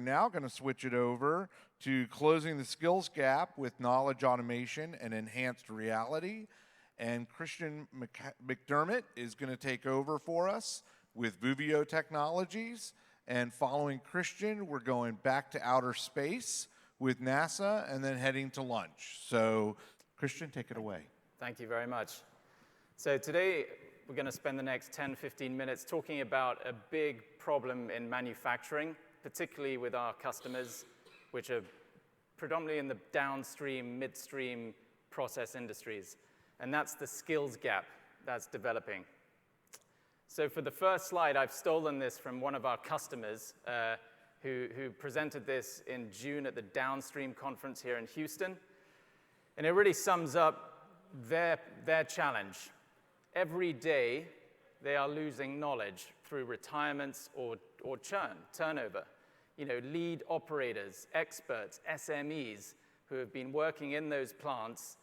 now going to switch it over to closing the skills gap with knowledge automation and enhanced reality. And Christian McDermott is going to take over for us with Voovio Technologies. And following Christian, we're going back to outer space with NASA and then heading to lunch. So Christian, take it away. Thank you very much. So today, we're going to spend the next 10, 15 minutes talking about a big problem in manufacturing, particularly with our customers, which are predominantly in the downstream, midstream process industries. And that's the skills gap that's developing. So for the first slide, I've stolen this from one of our customers who presented this in June at the Downstream conference here in Houston. And it really sums up their challenge. Every day, they are losing knowledge through retirements or turnover. You know, lead operators, experts, SMEs who have been working in those plants,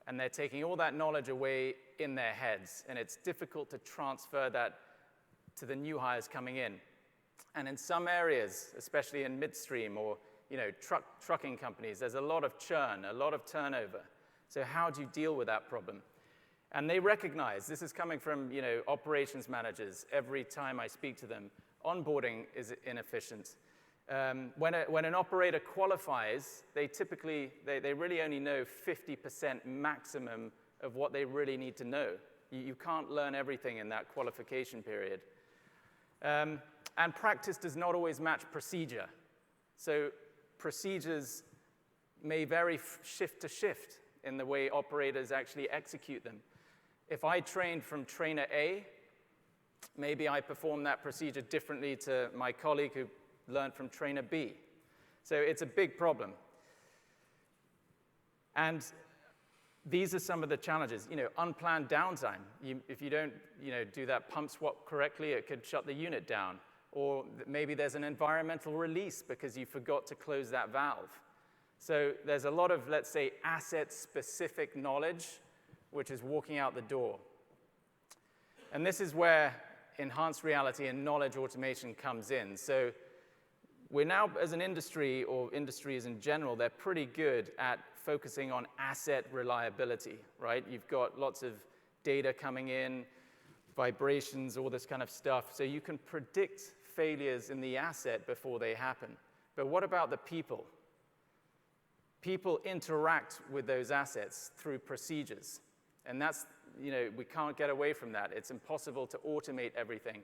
and they're taking all that knowledge away in their heads, and it's difficult to transfer that to the new hires coming in. And in some areas, especially in midstream or trucking companies, there's a lot of churn, a lot of turnover. So how do you deal with that problem? And they recognize, this is coming from operations managers every time I speak to them, onboarding is inefficient. When an operator qualifies, they typically, they really only know 50% maximum of what they really need to know. You can't learn everything in that qualification period. And practice does not always match procedure. So procedures may vary shift to shift in the way operators actually execute them. If I trained from trainer A, maybe I perform that procedure differently to my colleague who learned from trainer B. So it's a big problem. And these are some of the challenges. Unplanned downtime. If you don't do that pump swap correctly, it could shut the unit down. Or maybe there's an environmental release because you forgot to close that valve. So there's a lot of, let's say, asset-specific knowledge which is walking out the door. And this is where enhanced reality and knowledge automation comes in. So we're now, as an industry, or industries in general, they're pretty good at focusing on asset reliability, right? You've got lots of data coming in, vibrations, all this kind of stuff. So you can predict failures in the asset before they happen. But what about the people? People interact with those assets through procedures. And that's, we can't get away from that. It's impossible to automate everything.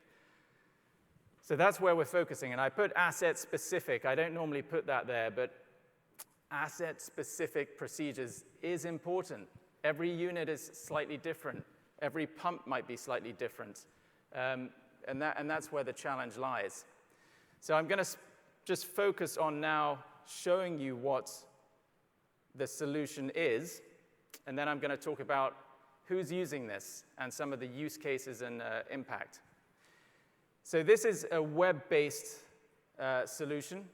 So that's where we're focusing. And I put asset-specific. I don't normally put that there, but asset-specific procedures is important. Every unit is slightly different. Every pump might be slightly different. And that's where the challenge lies. So I'm going to just focus on now showing you what the solution is. And then I'm going to talk about who's using this and some of the use cases and impact. So this is a web-based solution.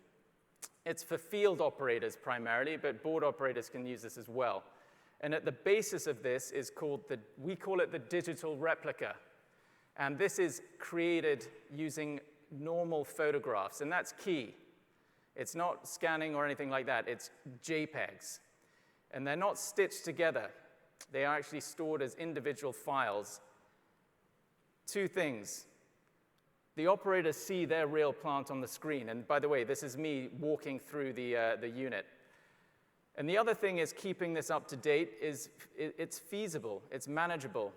It's for field operators primarily, but board operators can use this as well. And at the basis of this is we call it the digital replica. And this is created using normal photographs, and that's key. It's not scanning or anything like that. It's JPEGs. And they're not stitched together. They are actually stored as individual files. Two things. The operators see their real plant on the screen. And by the way, this is me walking through the unit. And the other thing is keeping this up to date is it's feasible, it's manageable,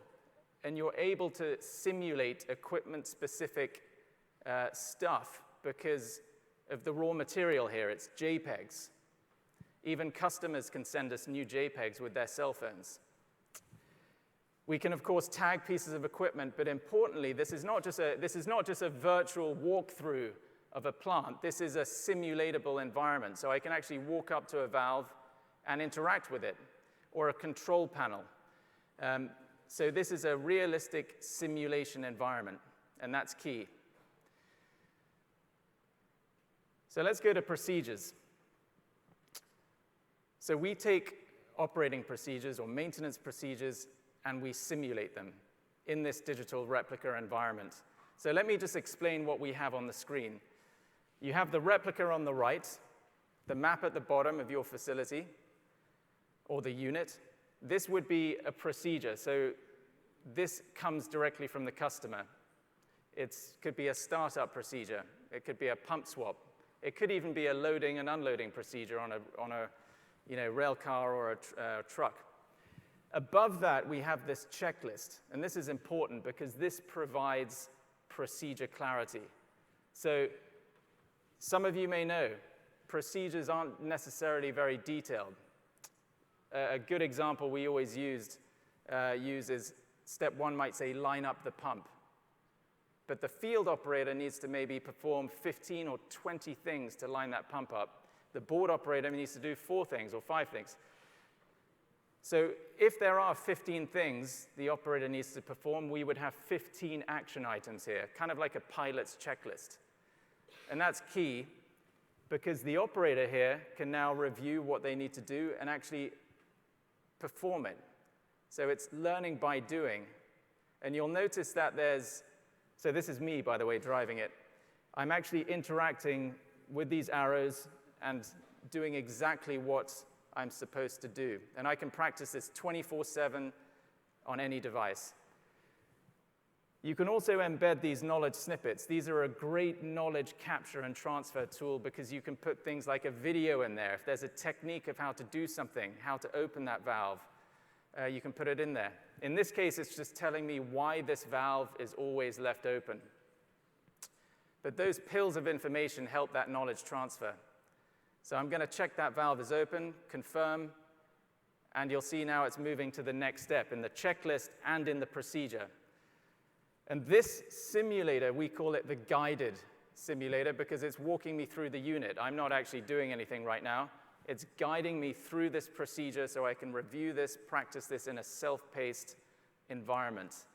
and you're able to simulate equipment-specific stuff because of the raw material here. It's JPEGs. Even customers can send us new JPEGs with their cell phones. We can, of course, tag pieces of equipment, but importantly, this is not just a virtual walkthrough of a plant. This is a simulatable environment. So I can actually walk up to a valve and interact with it, or a control panel. So this is a realistic simulation environment, and that's key. So let's go to procedures. So we take operating procedures or maintenance procedures, and we simulate them in this digital replica environment. So let me just explain what we have on the screen. You have the replica on the right, the map at the bottom of your facility, or the unit. This would be a procedure. So this comes directly from the customer. It could be a startup procedure. It could be a pump swap. It could even be a loading and unloading procedure on a rail car or a truck. Above that, we have this checklist. And this is important because this provides procedure clarity. So some of you may know, procedures aren't necessarily very detailed. A good example we always use is step 1 might say line up the pump. But the field operator needs to maybe perform 15 or 20 things to line that pump up. The board operator needs to do 4 things or 5 things. So if there are 15 things the operator needs to perform, we would have 15 action items here, kind of like a pilot's checklist. And that's key because the operator here can now review what they need to do and actually perform it. So it's learning by doing. And you'll notice that so this is me, by the way, driving it. I'm actually interacting with these arrows and doing exactly what I'm supposed to do. And I can practice this 24/7 on any device. You can also embed these knowledge snippets. These are a great knowledge capture and transfer tool because you can put things like a video in there. If there's a technique of how to do something, how to open that valve, you can put it in there. In this case, it's just telling me why this valve is always left open. But those pills of information help that knowledge transfer. So I'm going to check that valve is open, confirm, and you'll see now it's moving to the next step in the checklist and in the procedure. And this simulator, we call it the guided simulator because it's walking me through the unit. I'm not actually doing anything right now. It's guiding me through this procedure so I can review this, practice this in a self-paced environment.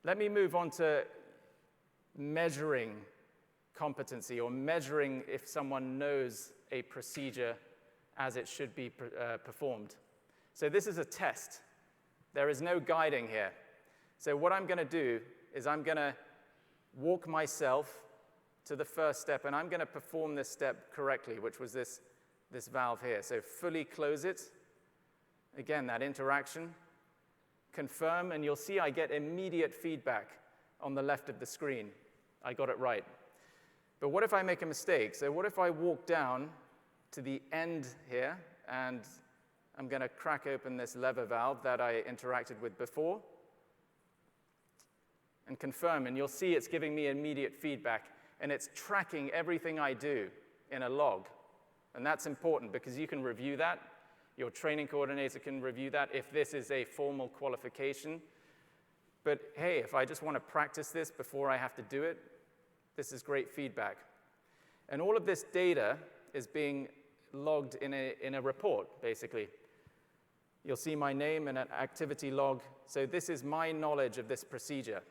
Let me move on to measuring competency or measuring if someone knows a procedure as it should be performed. So this is a test. There is no guiding here. So what I'm going to do is I'm going to walk myself to the first step, and I'm going to perform this step correctly, which was this valve here. So fully close it. Again, that interaction. Confirm, and you'll see I get immediate feedback on the left of the screen. I got it right. But what if I make a mistake? So what if I walk down to the end here, and I'm going to crack open this lever valve that I interacted with before, and confirm, and you'll see it's giving me immediate feedback, and it's tracking everything I do in a log. And that's important because you can review that. Your training coordinator can review that if this is a formal qualification. But hey, if I just want to practice this before I have to do it, this is great feedback. And all of this data is being logged in a report, basically. You'll see my name and an activity log. So this is my knowledge of this procedure.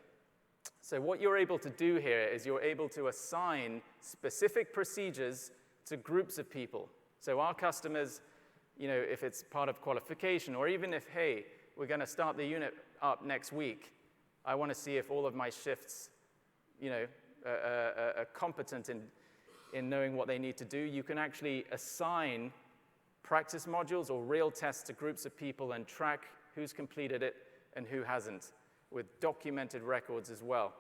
So what you're able to do here is you're able to assign specific procedures to groups of people. So our customers, if it's part of qualification, or even if, hey, we're going to start the unit up next week, I want to see if all of my shifts, are competent in knowing what they need to do. You can actually assign practice modules or real tests to groups of people and track who's completed it and who hasn't, with documented records as well.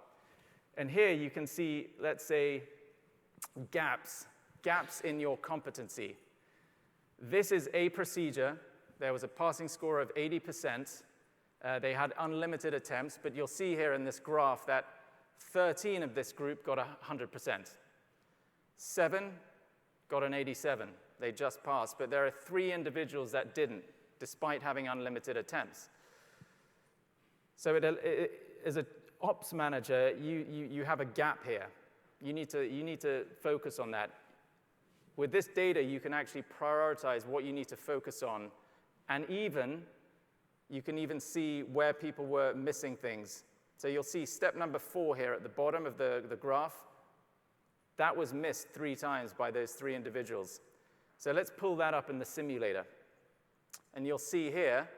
And here you can see, let's say, gaps in your competency. This is a procedure. There was a passing score of 80%. They had unlimited attempts, but you'll see here in this graph that 13 of this group got 100%. 7 got an 87. They just passed, but there are 3 individuals that didn't, despite having unlimited attempts. So as an ops manager, you have a gap here. You need to focus on that. With this data, you can actually prioritize what you need to focus on, and you can even see where people were missing things. So you'll see step number 4 here at the bottom of the graph. That was missed 3 times by those 3 individuals. So let's pull that up in the simulator. And you'll see here,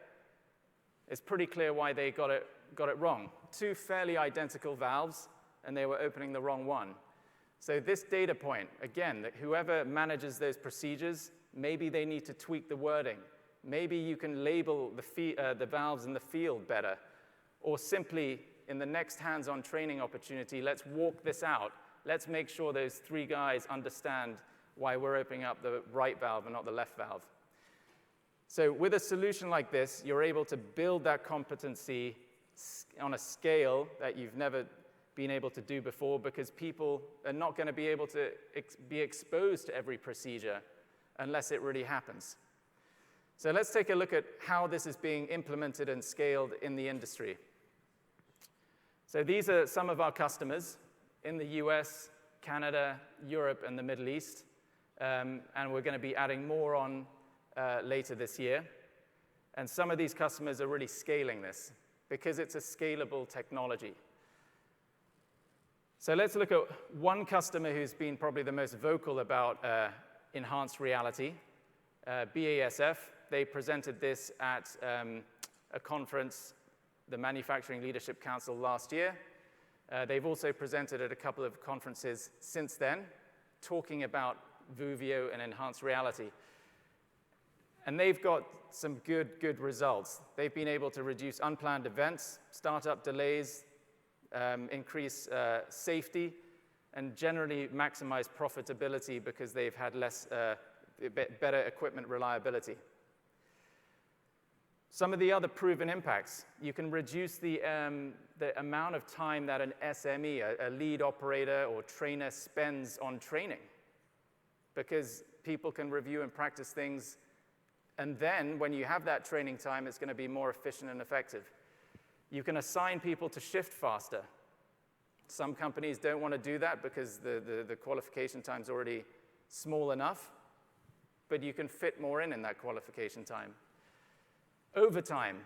it's pretty clear why they got it wrong. 2 fairly identical valves, and they were opening the wrong one. So this data point, again, that whoever manages those procedures, maybe they need to tweak the wording. Maybe you can label the valves in the field better. Or simply, in the next hands-on training opportunity, let's walk this out. Let's make sure those 3 guys understand why we're opening up the right valve and not the left valve. So with a solution like this, you're able to build that competency on a scale that you've never been able to do before, because people are not going to be able to be exposed to every procedure unless it really happens. So let's take a look at how this is being implemented and scaled in the industry. So these are some of our customers in the US, Canada, Europe, and the Middle East. And we're going to be adding more on later this year. And some of these customers are really scaling this because it's a scalable technology. So let's look at one customer who's been probably the most vocal about enhanced reality, BASF. They presented this at a conference, the Manufacturing Leadership Council, last year. They've also presented at a couple of conferences since then, talking about Voovio and enhanced reality. And they've got some good results. They've been able to reduce unplanned events, startup delays, increase safety, and generally maximize profitability because they've had better equipment reliability. Some of the other proven impacts: you can reduce the amount of time that an SME, a lead operator or trainer, spends on training, because people can review and practice things, and then when you have that training time, it's going to be more efficient and effective. You can assign people to shift faster. Some companies don't want to do that because the qualification time's already small enough, but you can fit more in that qualification time. Overtime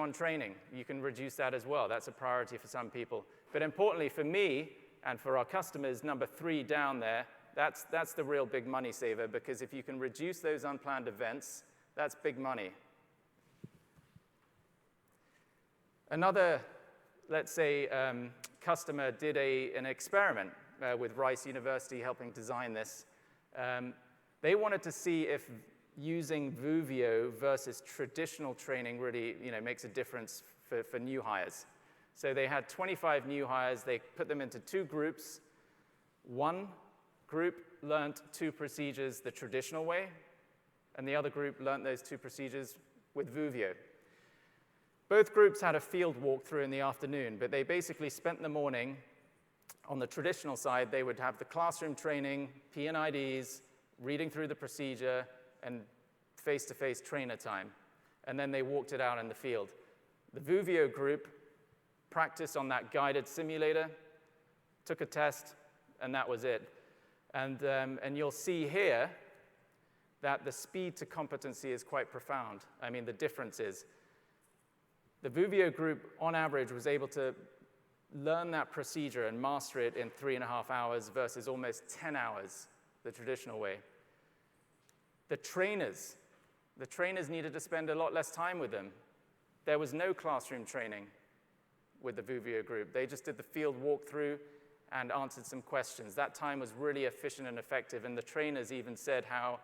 on training, you can reduce that as well. That's a priority for some people. But importantly for me and for our customers, number 3 down there, that's the real big money saver, because if you can reduce those unplanned events, that's big money. Another, let's say, customer did an experiment with Rice University helping design this. They wanted to see if using Voovio versus traditional training really makes a difference for new hires. So they had 25 new hires. They put them into 2 groups. One group learned 2 procedures the traditional way, and the other group learned those 2 procedures with Voovio. Both groups had a field walkthrough in the afternoon, but they basically spent the morning on the traditional side. They would have the classroom training, P&IDs, reading through the procedure, and face-to-face trainer time. And then they walked it out in the field. The Voovio group practiced on that guided simulator, took a test, and that was it. And you'll see here that the speed to competency is quite profound. I mean, the difference is the Voovio group, on average, was able to learn that procedure and master it in 3.5 hours versus almost 10 hours the traditional way. The trainers needed to spend a lot less time with them. There was no classroom training with the Voovio group. They just did the field walkthrough and answered some questions. That time was really efficient and effective, and the trainers even said how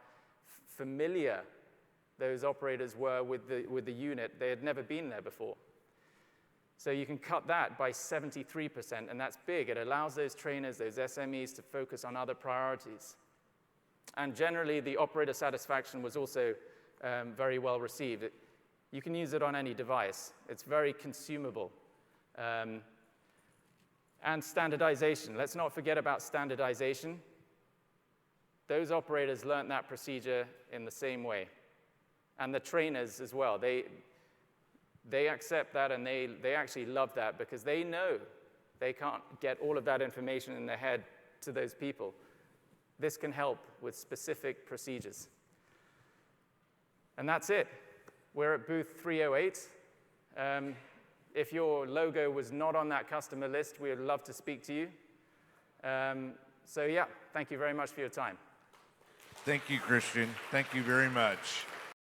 familiar those operators were with the unit. They had never been there before. So you can cut that by 73%, and that's big. It allows those trainers, those SMEs, to focus on other priorities. And generally, the operator satisfaction was also very well received. You can use it on any device. It's very consumable. And standardization. Let's not forget about standardization. Those operators learned that procedure in the same way. And the trainers as well. They accept that, and they actually love that, because they know they can't get all of that information in their head to those people. This can help with specific procedures. And that's it. We're at booth 308. If your logo was not on that customer list, we would love to speak to you. So yeah, thank you very much for your time. Thank you, Christian. Thank you very much.